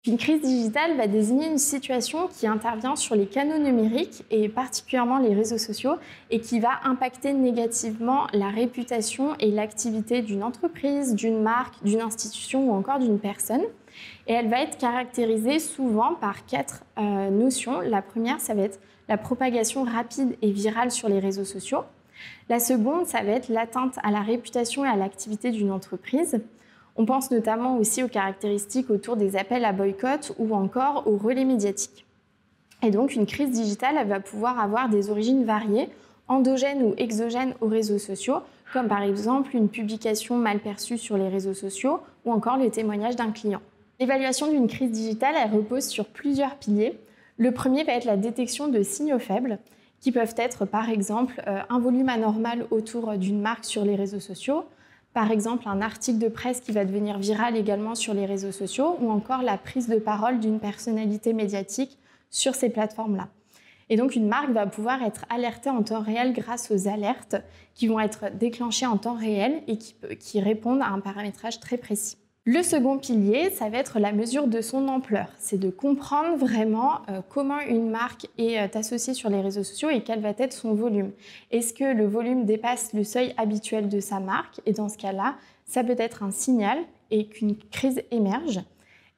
Une crise digitale va désigner une situation qui intervient sur les canaux numériques et particulièrement les réseaux sociaux et qui va impacter négativement la réputation et l'activité d'une entreprise, d'une marque, d'une institution ou encore d'une personne. Et elle va être caractérisée souvent par 4 notions. La première, ça va être la propagation rapide et virale sur les réseaux sociaux. La seconde, ça va être l'atteinte à la réputation et à l'activité d'une entreprise. On pense notamment aussi aux caractéristiques autour des appels à boycott ou encore aux relais médiatiques. Et donc, une crise digitale, elle va pouvoir avoir des origines variées, endogènes ou exogènes aux réseaux sociaux, comme par exemple une publication mal perçue sur les réseaux sociaux ou encore le témoignage d'un client. L'évaluation d'une crise digitale, elle repose sur plusieurs piliers. Le premier va être la détection de signaux faibles, qui peuvent être par exemple un volume anormal autour d'une marque sur les réseaux sociaux, par exemple un article de presse qui va devenir viral également sur les réseaux sociaux ou encore la prise de parole d'une personnalité médiatique sur ces plateformes-là. Et donc une marque va pouvoir être alertée en temps réel grâce aux alertes qui vont être déclenchées en temps réel et qui répondent à un paramétrage très précis. Le second pilier, ça va être la mesure de son ampleur. C'est de comprendre vraiment comment une marque est associée sur les réseaux sociaux et quel va être son volume. Est-ce que le volume dépasse le seuil habituel de sa marque? Et dans ce cas-là, ça peut être un signal et qu'une crise émerge.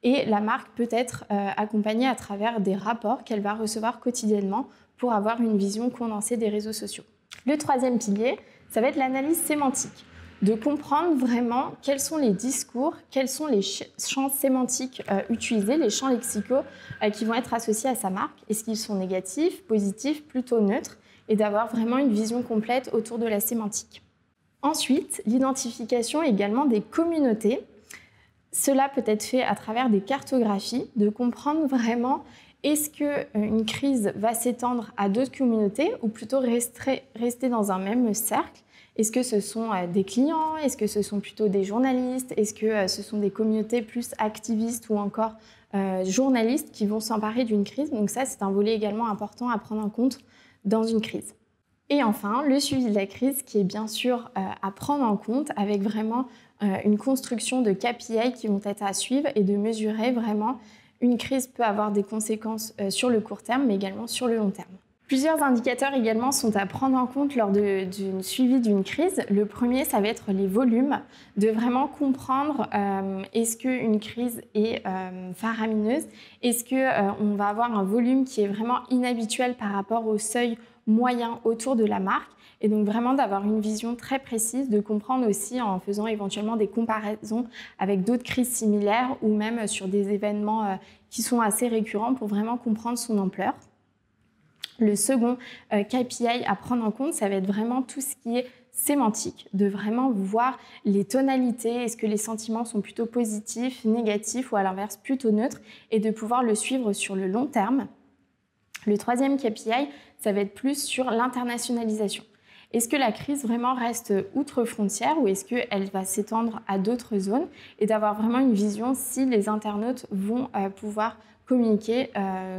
Et la marque peut être accompagnée à travers des rapports qu'elle va recevoir quotidiennement pour avoir une vision condensée des réseaux sociaux. Le troisième pilier, ça va être l'analyse sémantique. De comprendre vraiment quels sont les discours, quels sont les champs sémantiques utilisés, les champs lexicaux qui vont être associés à sa marque. Est-ce qu'ils sont négatifs, positifs, plutôt neutres, et d'avoir vraiment une vision complète autour de la sémantique. Ensuite, l'identification également des communautés. Cela peut être fait à travers des cartographies, de comprendre vraiment est-ce qu'une crise va s'étendre à d'autres communautés ou plutôt rester dans un même cercle. Est-ce que ce sont des clients? Est-ce que ce sont plutôt des journalistes? Est-ce que ce sont des communautés plus activistes ou encore journalistes qui vont s'emparer d'une crise? Donc ça, c'est un volet également important à prendre en compte dans une crise. Et enfin, le suivi de la crise qui est bien sûr à prendre en compte avec vraiment une construction de KPI qui vont être à suivre et de mesurer vraiment une crise peut avoir des conséquences sur le court terme mais également sur le long terme. Plusieurs indicateurs également sont à prendre en compte lors du suivi d'une crise. Le premier, ça va être les volumes, de vraiment comprendre est-ce qu'une crise est faramineuse, est-ce qu'on va avoir un volume qui est vraiment inhabituel par rapport au seuil moyen autour de la marque, et donc vraiment d'avoir une vision très précise, de comprendre aussi en faisant éventuellement des comparaisons avec d'autres crises similaires ou même sur des événements qui sont assez récurrents pour vraiment comprendre son ampleur. Le second KPI à prendre en compte, ça va être vraiment tout ce qui est sémantique, de vraiment voir les tonalités, est-ce que les sentiments sont plutôt positifs, négatifs ou à l'inverse plutôt neutres, et de pouvoir le suivre sur le long terme. Le troisième KPI, ça va être plus sur l'internationalisation. Est-ce que la crise vraiment reste outre-frontière ou est-ce qu'elle va s'étendre à d'autres zones, et d'avoir vraiment une vision si les internautes vont pouvoir communiquer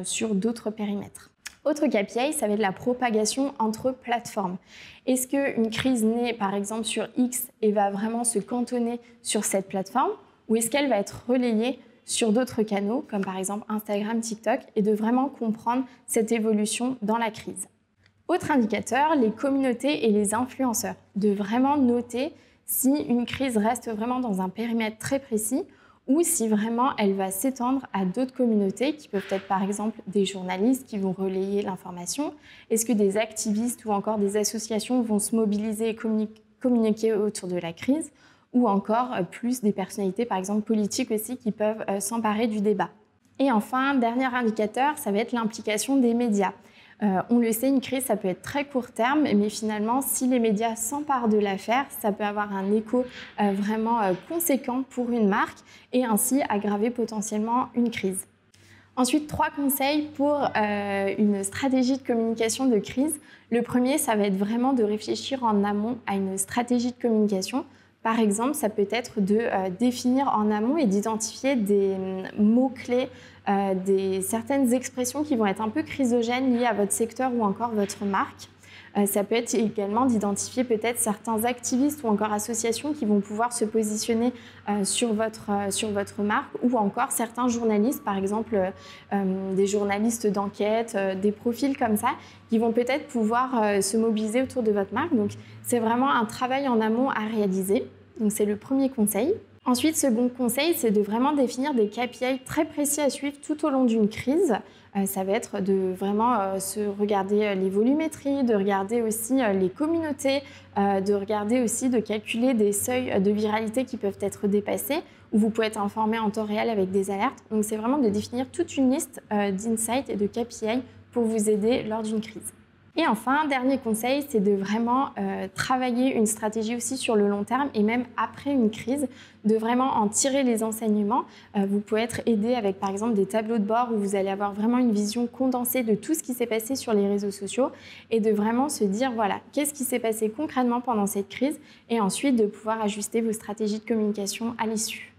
sur d'autres périmètres. Autre KPI, ça va être la propagation entre plateformes. Est-ce qu'une crise naît par exemple sur X et va vraiment se cantonner sur cette plateforme, ou est-ce qu'elle va être relayée sur d'autres canaux comme par exemple Instagram, TikTok, et de vraiment comprendre cette évolution dans la crise. Autre indicateur, les communautés et les influenceurs. De vraiment noter si une crise reste vraiment dans un périmètre très précis ou si vraiment elle va s'étendre à d'autres communautés qui peuvent être par exemple des journalistes qui vont relayer l'information. Est-ce que des activistes ou encore des associations vont se mobiliser et communiquer autour de la crise, ou encore plus des personnalités par exemple politiques aussi qui peuvent s'emparer du débat. Et enfin, dernier indicateur, ça va être l'implication des médias. On le sait, une crise, ça peut être très court terme, mais finalement, si les médias s'emparent de l'affaire, ça peut avoir un écho vraiment conséquent pour une marque et ainsi aggraver potentiellement une crise. Ensuite, 3 conseils pour une stratégie de communication de crise. Le premier, ça va être vraiment de réfléchir en amont à une stratégie de communication. Par exemple, ça peut être de définir en amont et d'identifier des mots-clés, certaines expressions qui vont être un peu chrysogènes liées à votre secteur ou encore votre marque. Ça peut être également d'identifier peut-être certains activistes ou encore associations qui vont pouvoir se positionner sur votre marque, ou encore certains journalistes, par exemple des journalistes d'enquête, des profils comme ça, qui vont peut-être pouvoir se mobiliser autour de votre marque. Donc c'est vraiment un travail en amont à réaliser. Donc c'est le premier conseil. Ensuite, second conseil, c'est de vraiment définir des KPI très précis à suivre tout au long d'une crise. Ça va être de vraiment se regarder les volumétries, de regarder aussi les communautés, de regarder aussi, de calculer des seuils de viralité qui peuvent être dépassés, où vous pouvez être informé en temps réel avec des alertes. Donc c'est vraiment de définir toute une liste d'insights et de KPI pour vous aider lors d'une crise. Et enfin, dernier conseil, c'est de vraiment travailler une stratégie aussi sur le long terme et même après une crise, de vraiment en tirer les enseignements. Vous pouvez être aidé avec par exemple des tableaux de bord où vous allez avoir vraiment une vision condensée de tout ce qui s'est passé sur les réseaux sociaux et de vraiment se dire voilà, qu'est-ce qui s'est passé concrètement pendant cette crise et ensuite de pouvoir ajuster vos stratégies de communication à l'issue.